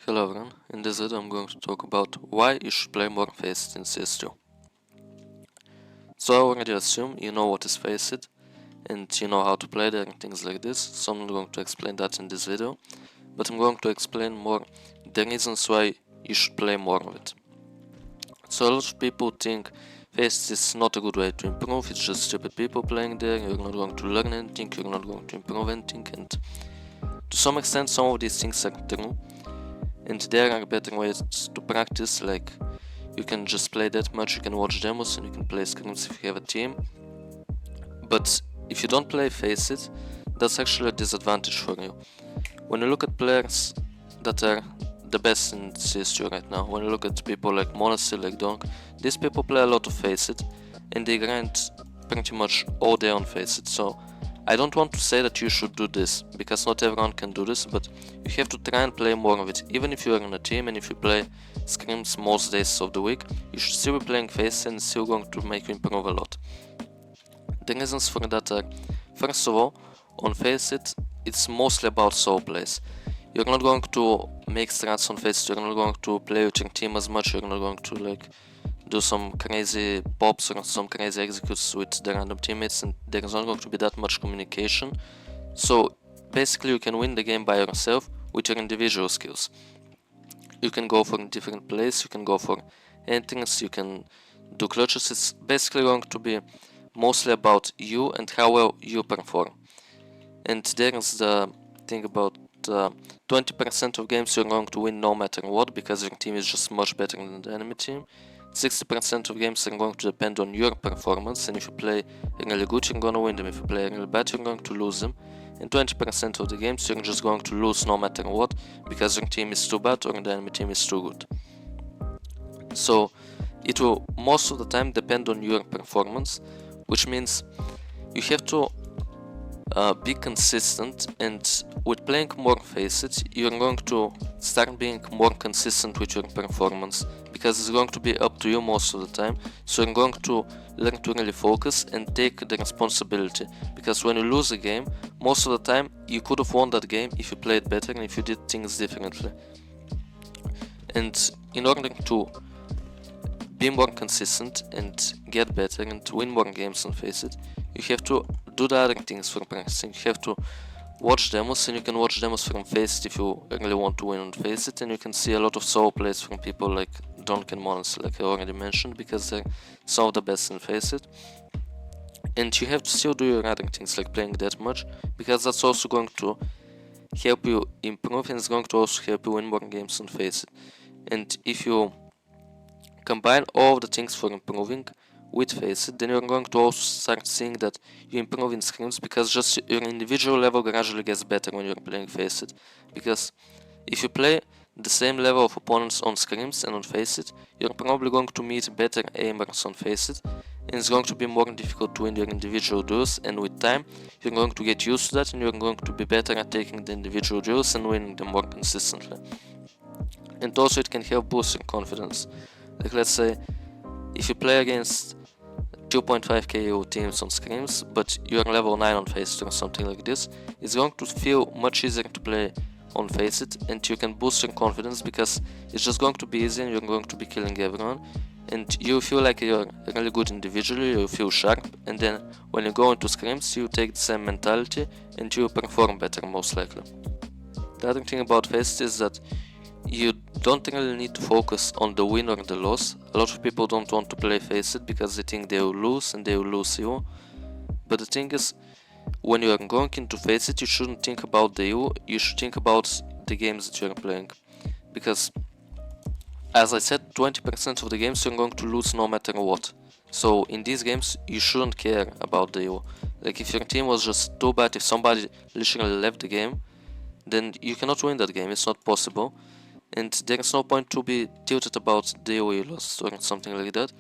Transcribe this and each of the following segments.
Hello everyone, in this video I'm going to talk about why you should play more FACEIT in CS2. So I already assume you know what is FACEIT and you know how to play it and things like this, so I'm not going to explain that in this video, but I'm going to explain more the reasons why you should play more of it. So a lot of people think FACEIT is not a good way to improve, it's just stupid people playing there, you're not going to learn anything, you're not going to improve anything, and to some extent some of these things are true. And there are better ways to practice, like you can just play that much, you can watch demos and you can play scrims if you have a team. But if you don't play FACEIT, that's actually a disadvantage for you. When you look at players that are the best in CS2 right now, when you look at people like Monastir, like Donk, these people play a lot of FACEIT and they grind pretty much all day on FACEIT. So I don't want to say that you should do this, because not everyone can do this, but you have to try and play more of it. Even if you are in a team and if you play scrims most days of the week, you should still be playing FACEIT and it's still going to make you improve a lot. The reasons for that are, first of all, on FACEIT, it's mostly about solo plays. You're not going to make strats on FACEIT, you're not going to play with your team as much, you're not going to do some crazy pops or some crazy executes with the random teammates, and there is not going to be that much communication. So basically you can win the game by yourself with your individual skills. You can go for different plays, you can go for endings, you can do clutches. It's basically going to be mostly about you and how well you perform. And there is the thing about 20% of games you're going to win no matter what, because your team is just much better than the enemy team. 60% of games are going to depend on your performance, and if you play really good you're going to win them, if you play really bad you're going to lose them. And 20% of the games you're just going to lose no matter what, because your team is too bad or the enemy team is too good. So it will most of the time depend on your performance, which means you have to be consistent, and with playing more FACEIT you're going to start being more consistent with your performance, because it's going to be up to you most of the time. So you're going to learn to really focus and take the responsibility, because when you lose a game, most of the time you could have won that game if you played better and if you did things differently. And in order to be more consistent and get better and win more games on FACEIT, you have to do the other things for practicing. You have to watch demos, and you can watch demos from FACEIT if you really want to win on FACEIT, and you can see a lot of solo plays from people like Donk and Monastir, like I already mentioned, because they're some of the best in FACEIT. And you have to still do your other things, like playing that much, because that's also going to help you improve, and it's going to also help you win more games on FACEIT. And if you combine all of the things for improving with FACEIT, then you're going to also start seeing that you improve in scrims, because just your individual level gradually gets better when you're playing FACEIT. Because if you play the same level of opponents on scrims and on FACEIT, you're probably going to meet better aimers on FACEIT, and it's going to be more difficult to win your individual duels, and with time you're going to get used to that, and you're going to be better at taking the individual duels and winning them more consistently. And also it can help boost your confidence. Like, let's say if you play against 2.5 KO teams on scrims, but you're level 9 on FACEIT or something like this, it's going to feel much easier to play on FACEIT, and you can boost your confidence, because it's just going to be easy and you're going to be killing everyone, and you feel like you're really good individually, you feel sharp, and then when you go into scrims you take the same mentality and you perform better most likely. The other thing about FACEIT is that you don't really need to focus on the win or the loss. A lot of people don't want to play FACEIT because they think they will lose and they will lose you. But the thing is, when you are going into FACEIT, you shouldn't think about the you, you should think about the games that you are playing. Because, as I said, 20% of the games you're going to lose no matter what. So in these games, you shouldn't care about the you. Like, if your team was just too bad, if somebody literally left the game, then you cannot win that game, it's not possible. And there is no point to be tilted about the EO you lost or something like that.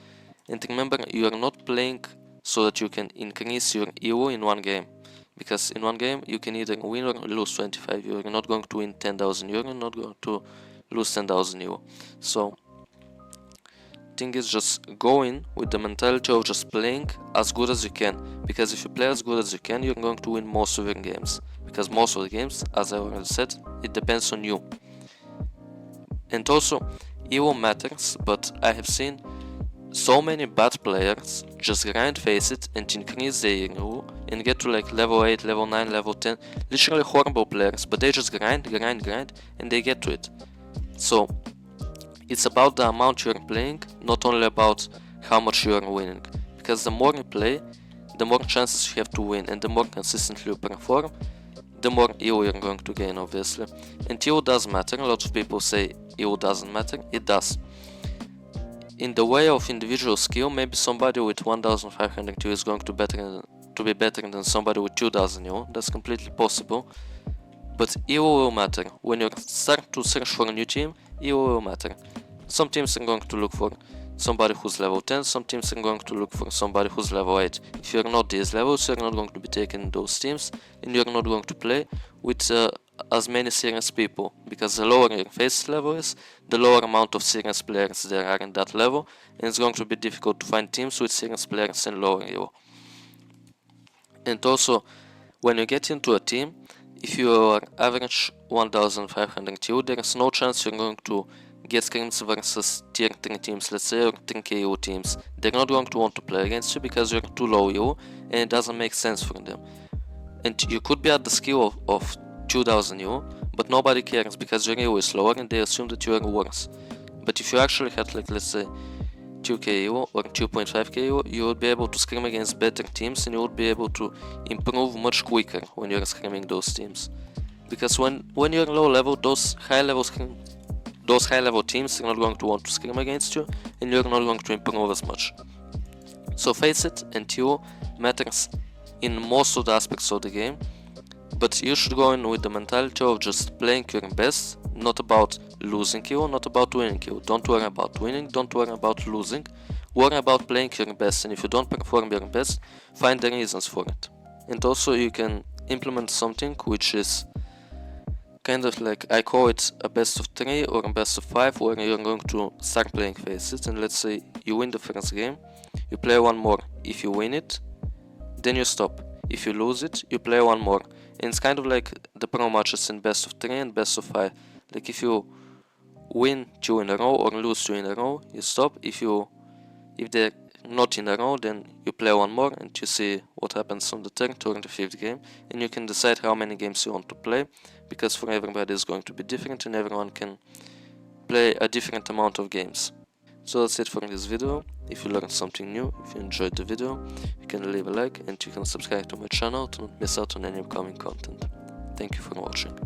And remember, you are not playing so that you can increase your EO in one game, because in one game you can either win or lose 25 euro. You're not going to win 10,000 euro, you're not going to lose 10,000 euro. So thing is, just go in with the mentality of just playing as good as you can, because if you play as good as you can, you're going to win most of your games, because most of the games, as I already said, it depends on you. And also, EVO matters, but I have seen so many bad players just grind FACEIT and increase their EVO and get to like level 8, level 9, level 10, literally horrible players, but they just grind and they get to it. So it's about the amount you're playing, not only about how much you are winning, because the more you play, the more chances you have to win, and the more consistently you perform, the more EVO you're going to gain, obviously. And EVO does matter. A lot of people say EVO doesn't matter. It does. In the way of individual skill, maybe somebody with 1500 EVO is going to be better than somebody with 2000 EVO. That's completely possible. But EVO will matter. When you start to search for a new team, EVO will matter. Some teams are going to look for somebody who's level 10, some teams are going to look for somebody who's level 8. If you're not these levels, you're not going to be taken in those teams, and you're not going to play with as many serious people, because the lower your FACEIT level is, the lower amount of serious players there are in that level, and it's going to be difficult to find teams with serious players and lower EVO. And also, when you get into a team, if you are average 1500 EVO, there is no chance you're going to get scrims versus tier 3 teams, let's say, or 3k EVO teams. They're not going to want to play against you because you're too low EVO and it doesn't make sense for them. And you could be at the skill of 2000 EVO, but nobody cares because your EVO is lower and they assume that you are worse. But if you actually had, like, let's say 2k EVO or 2.5k EVO, you would be able to scrim against better teams and you would be able to improve much quicker when you're scrimming those teams. Because when you're low level, those high level teams are not going to want to scrim against you, and you're not going to improve as much. So FACEIT and EVO matters in most of the aspects of the game, but you should go in with the mentality of just playing your best, not about losing EVO, not about winning EVO. Don't worry about winning, don't worry about losing, worry about playing your best, and if you don't perform your best, find the reasons for it. And also you can implement something which is kind of like, I call it a best of 3 or a best of 5, where you're going to start playing FACEIT, and let's say you win the first game, you play one more. If you win it, then you stop. If you lose it, you play one more. And it's kind of like the pro matches in best of 3 and best of 5. Like if you win 2 in a row or lose 2 in a row, you stop. If they're not in a row, then you play one more and you see what happens on the 3rd or the 5th game, and you can decide how many games you want to play, because for everybody it's going to be different and everyone can play a different amount of games. So that's it for this video. If you learned something new, if you enjoyed the video, you can leave a like and you can subscribe to my channel to not miss out on any upcoming content. Thank you for watching.